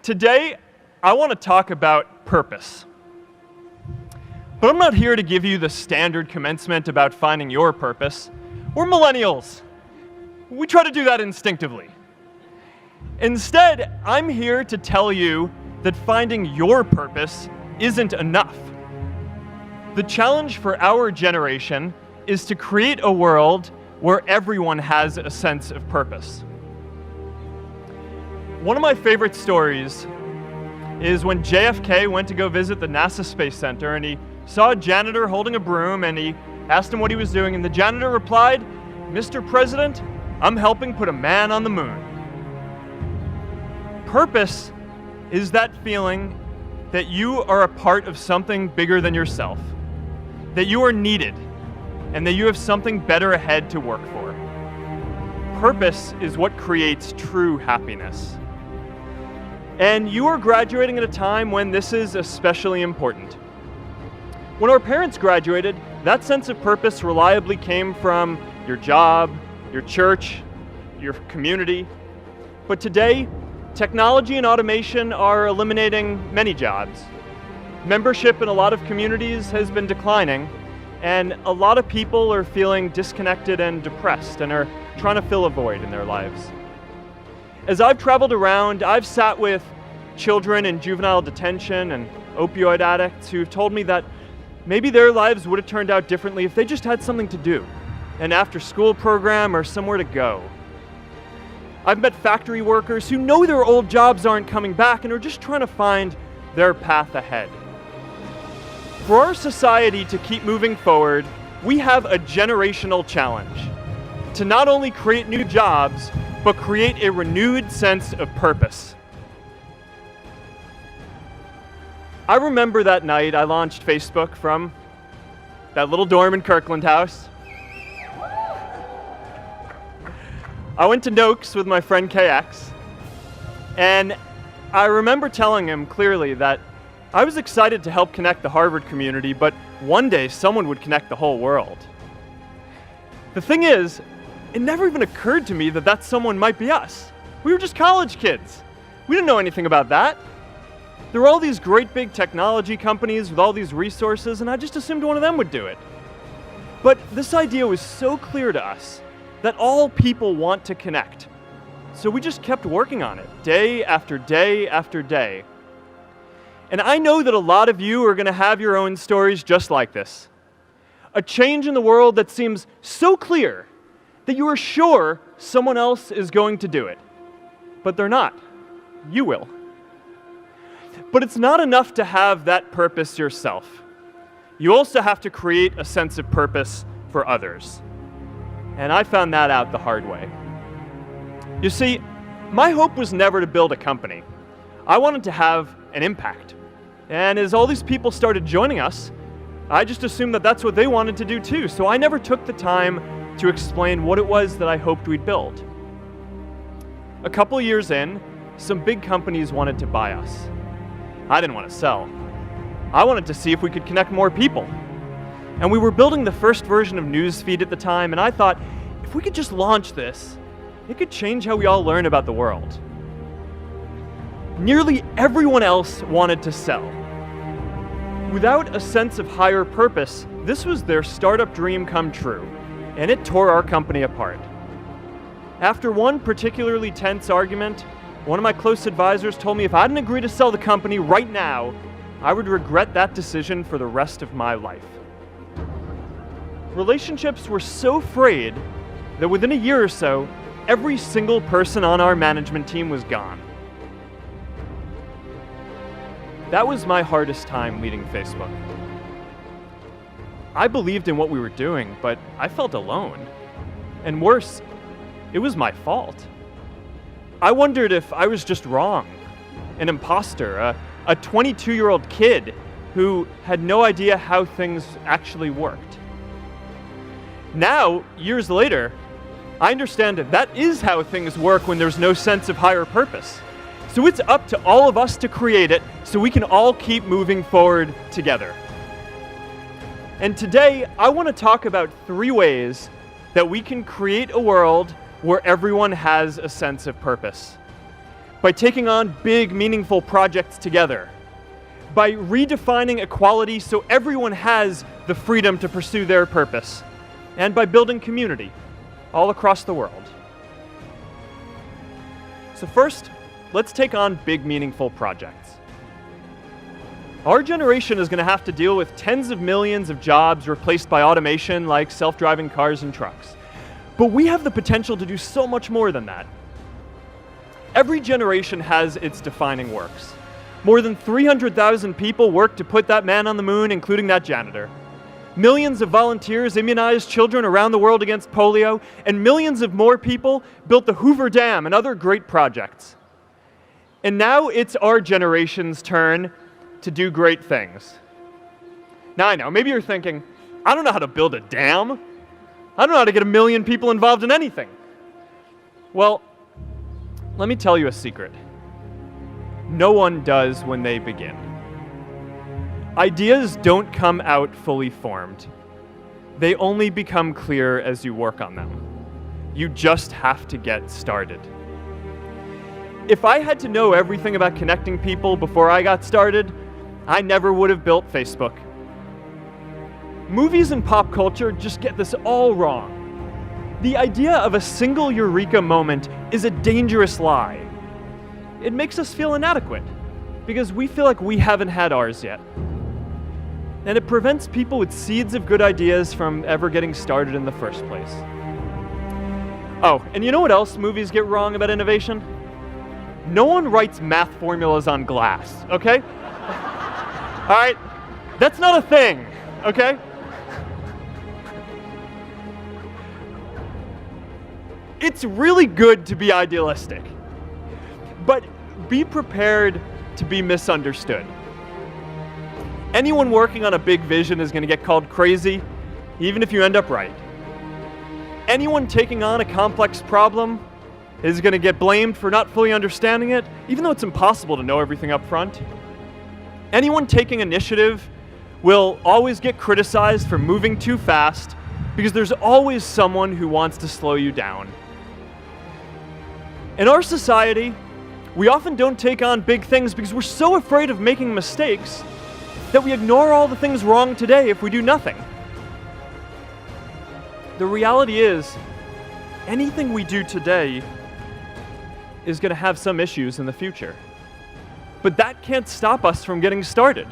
Today, I want to talk about purpose. But I'm not here to give you the standard commencement about finding your purpose. We're millennials. We try to do that instinctively. Instead, I'm here to tell you that finding your purpose isn't enough. The challenge for our generation is to create a world where everyone has a sense of purpose. One of my favorite stories is when JFK went to go visit the NASA Space Center, and he saw a janitor holding a broom, and he asked him what he was doing, and the janitor replied, "Mr. President, I'm helping put a man on the moon." Purpose is that feeling that you are a part of something bigger than yourself, that you are needed, and that you have something better ahead to work for. Purpose is what creates true happiness. And you are graduating at a time when this is especially important. When our parents graduated, that sense of purpose reliably came from your job, your church, your community. But today, technology and automation are eliminating many jobs. Membership in a lot of communities has been declining, and a lot of people are feeling disconnected and depressed and are trying to fill a void in their lives. As I've traveled around, I've sat with children in juvenile detention and opioid addicts who've told me that maybe their lives would have turned out differently if they just had something to do, an after-school program or somewhere to go. I've met factory workers who know their old jobs aren't coming back and are just trying to find their path ahead. For our society to keep moving forward, we have a generational challenge to not only create new jobs, but create a renewed sense of purpose. I remember that night I launched Facebook from that little dorm in Kirkland House. I went to Noakes with my friend KX, and I remember telling him clearly that I was excited to help connect the Harvard community, but one day someone would connect the whole world. The thing is, it never even occurred to me that that someone might be us. We were just college kids. We didn't know anything about that. There were all these great big technology companies with all these resources, and I just assumed one of them would do it. But this idea was so clear to us that all people want to connect. So we just kept working on it, day after day after day. And I know that a lot of you are going to have your own stories just like this. A change in the world that seems so clear that you are sure someone else is going to do it. But they're not. You will. But it's not enough to have that purpose yourself. You also have to create a sense of purpose for others. And I found that out the hard way. You see, my hope was never to build a company. I wanted to have an impact. And as all these people started joining us, I just assumed that that's what they wanted to do too. So I never took the time to explain what it was that I hoped we'd build. A couple years in, some big companies wanted to buy us. I didn't want to sell. I wanted to see if we could connect more people. And we were building the first version of Newsfeed at the time, and I thought, if we could just launch this, it could change how we all learn about the world. Nearly everyone else wanted to sell. Without a sense of higher purpose, this was their startup dream come true, and it tore our company apart. After one particularly tense argument, one of my close advisors told me if I didn't agree to sell the company right now, I would regret that decision for the rest of my life. Relationships were so frayed that within a year or so, every single person on our management team was gone. That was my hardest time leading Facebook. I believed in what we were doing, but I felt alone. And worse, it was my fault. I wondered if I was just wrong, an imposter, a 22-year-old kid who had no idea how things actually worked. Now, years later, I understand that is how things work when there's no sense of higher purpose. So it's up to all of us to create it so we can all keep moving forward together. And today, I want to talk about 3 ways that we can create a world where everyone has a sense of purpose. by taking on big, meaningful projects together, by redefining equality so everyone has the freedom to pursue their purpose, and by building community all across the world. So first, let's take on big, meaningful projects. Our generation is going to have to deal with tens of millions of jobs replaced by automation like self-driving cars and trucks. But we have the potential to do so much more than that. Every generation has its defining works. More than 300,000 people worked to put that man on the moon, including that janitor. Millions of volunteers immunized children around the world against polio, and millions of more people built the Hoover Dam and other great projects. And now it's our generation's turn to do great things. Now I know, maybe you're thinking, I don't know how to build a dam. I don't know how to get 1 million people involved in anything. Well, let me tell you a secret. No one does when they begin. Ideas don't come out fully formed. They only become clear as you work on them. You just have to get started. If I had to know everything about connecting people before I got started, I never would have built Facebook. Movies and pop culture just get this all wrong. The idea of a single eureka moment is a dangerous lie. It makes us feel inadequate because we feel like we haven't had ours yet. And it prevents people with seeds of good ideas from ever getting started in the first place. Oh, and you know what else movies get wrong about innovation? No one writes math formulas on glass, okay? All right? That's not a thing, okay? It's really good to be idealistic, but be prepared to be misunderstood. Anyone working on a big vision is going to get called crazy, even if you end up right. Anyone taking on a complex problem is going to get blamed for not fully understanding it, even though it's impossible to know everything up front. Anyone taking initiative will always get criticized for moving too fast because there's always someone who wants to slow you down. In our society, we often don't take on big things because we're so afraid of making mistakes that we ignore all the things wrong today if we do nothing. The reality is, anything we do today is going to have some issues in the future. But that can't stop us from getting started.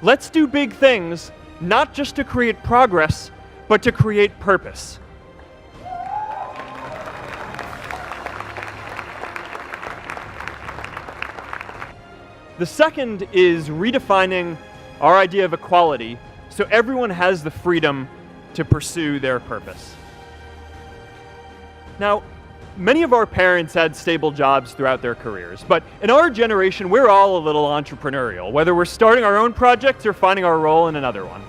Let's do big things, not just to create progress, but to create purpose. The second is redefining our idea of equality so everyone has the freedom to pursue their purpose. Now, many of our parents had stable jobs throughout their careers, but in our generation, we're all a little entrepreneurial, whether we're starting our own projects or finding our role in another one.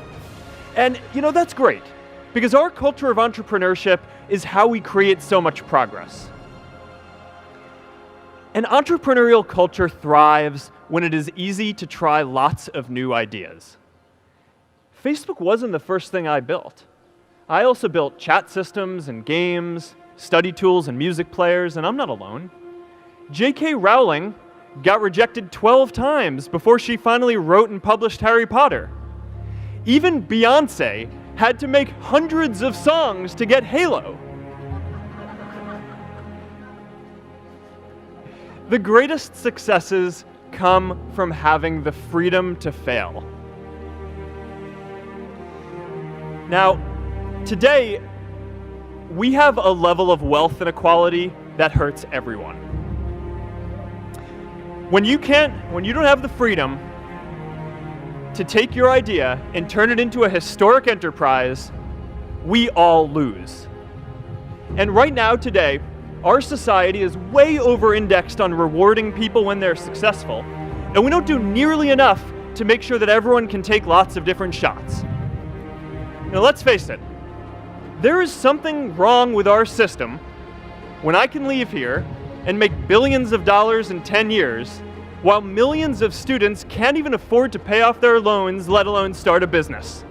And, you know, that's great, because our culture of entrepreneurship is how we create so much progress. An entrepreneurial culture thrives when it is easy to try lots of new ideas. Facebook wasn't the first thing I built. I also built chat systems and games, study tools and music players, and I'm not alone. J.K. Rowling got rejected 12 times before she finally wrote and published Harry Potter. Even Beyoncé had to make hundreds of songs to get Halo. The greatest successes come from having the freedom to fail. Now, today, we have a level of wealth inequality that hurts everyone. When you don't have the freedom to take your idea and turn it into a historic enterprise, we all lose. And right now, today, our society is way over-indexed on rewarding people when they're successful, and we don't do nearly enough to make sure that everyone can take lots of different shots. Now, let's face it, there is something wrong with our system when I can leave here and make billions of dollars in 10 years, while millions of students can't even afford to pay off their loans, let alone start a business.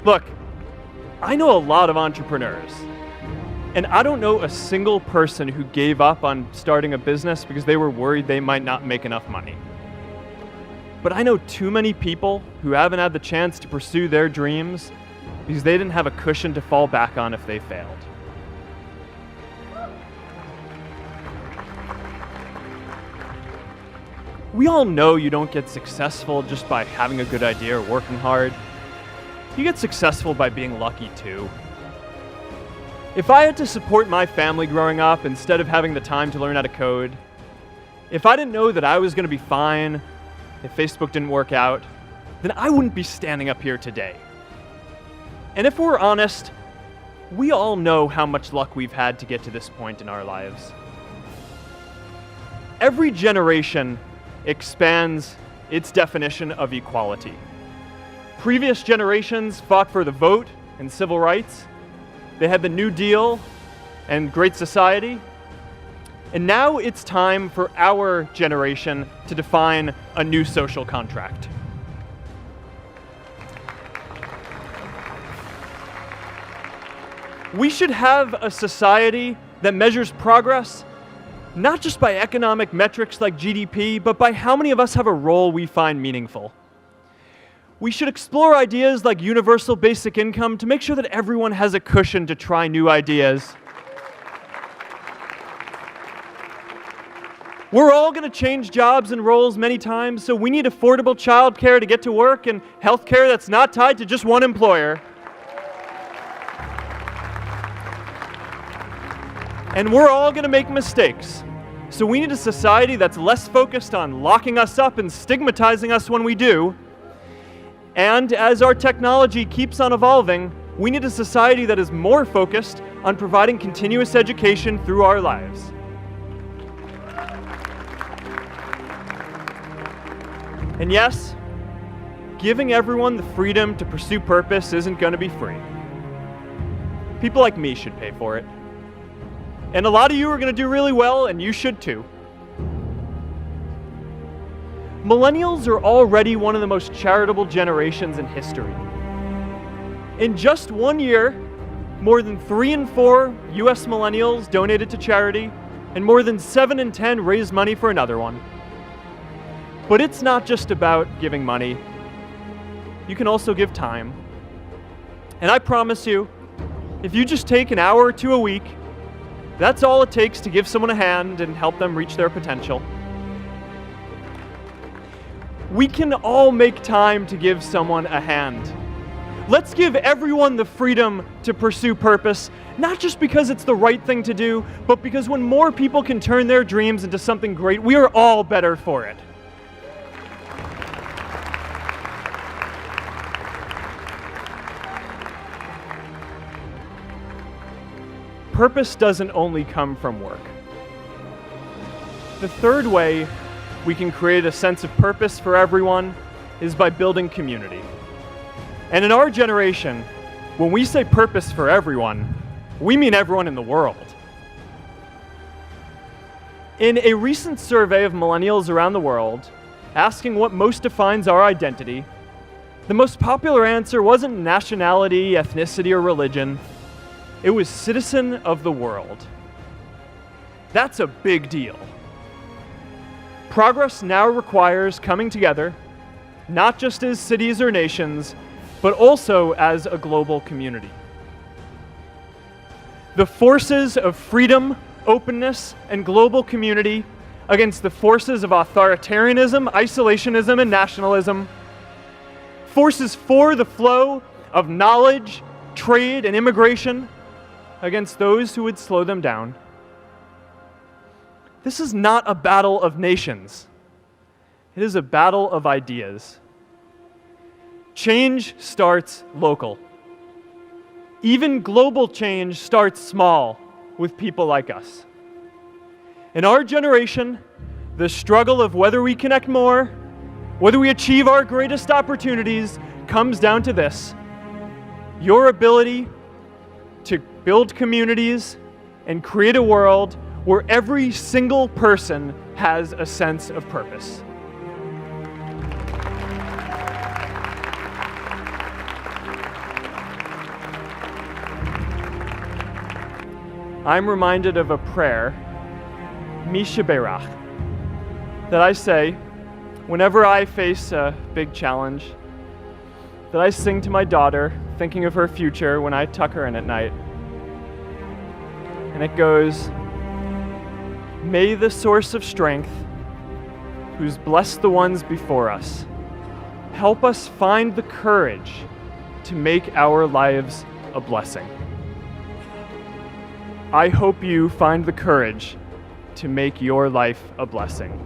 Look, I know a lot of entrepreneurs, and I don't know a single person who gave up on starting a business because they were worried they might not make enough money. But I know too many people who haven't had the chance to pursue their dreams because they didn't have a cushion to fall back on if they failed. We all know you don't get successful just by having a good idea or working hard. You get successful by being lucky too. If I had to support my family growing up instead of having the time to learn how to code, if I didn't know that I was going to be fine if Facebook didn't work out, then I wouldn't be standing up here today. And if we're honest, we all know how much luck we've had to get to this point in our lives. Every generation expands its definition of equality. Previous generations fought for the vote and civil rights. They had the New Deal and Great Society. And now it's time for our generation to define a new social contract. We should have a society that measures progress not just by economic metrics like GDP, but by how many of us have a role we find meaningful. We should explore ideas like universal basic income to make sure that everyone has a cushion to try new ideas. We're all going to change jobs and roles many times, so we need affordable childcare to get to work and healthcare that's not tied to just one employer. And we're all going to make mistakes. So we need a society that's less focused on locking us up and stigmatizing us when we do. And as our technology keeps on evolving, we need a society that is more focused on providing continuous education through our lives. And yes, giving everyone the freedom to pursue purpose isn't going to be free. People like me should pay for it. And a lot of you are going to do really well, and you should too. Millennials are already one of the most charitable generations in history. In just 1 year, more than 3 in 4 US millennials donated to charity, and more than 7 in 10 raised money for another one. But it's not just about giving money. You can also give time. And I promise you, if you just take an hour or two a week, that's all it takes to give someone a hand and help them reach their potential. We can all make time to give someone a hand. Let's give everyone the freedom to pursue purpose, not just because it's the right thing to do, but because when more people can turn their dreams into something great, we are all better for it. Purpose doesn't only come from work. The third way we can create a sense of purpose for everyone is by building community. And in our generation, when we say purpose for everyone, we mean everyone in the world. In a recent survey of millennials around the world, asking what most defines our identity, the most popular answer wasn't nationality, ethnicity, or religion. It was citizen of the world. That's a big deal. Progress now requires coming together, not just as cities or nations, but also as a global community. The forces of freedom, openness, and global community against the forces of authoritarianism, isolationism, and nationalism. Forces for the flow of knowledge, trade, and immigration against those who would slow them down. This is not a battle of nations. It is a battle of ideas. Change starts local. Even global change starts small with people like us. In our generation, the struggle of whether we connect more, whether we achieve our greatest opportunities, comes down to this: your ability to build communities and create a world where every single person has a sense of purpose. I'm reminded of a prayer, Mishaberach, that I say whenever I face a big challenge, that I sing to my daughter, thinking of her future when I tuck her in at night. And it goes, "May the source of strength, who's blessed the ones before us, help us find the courage to make our lives a blessing." I hope you find the courage to make your life a blessing.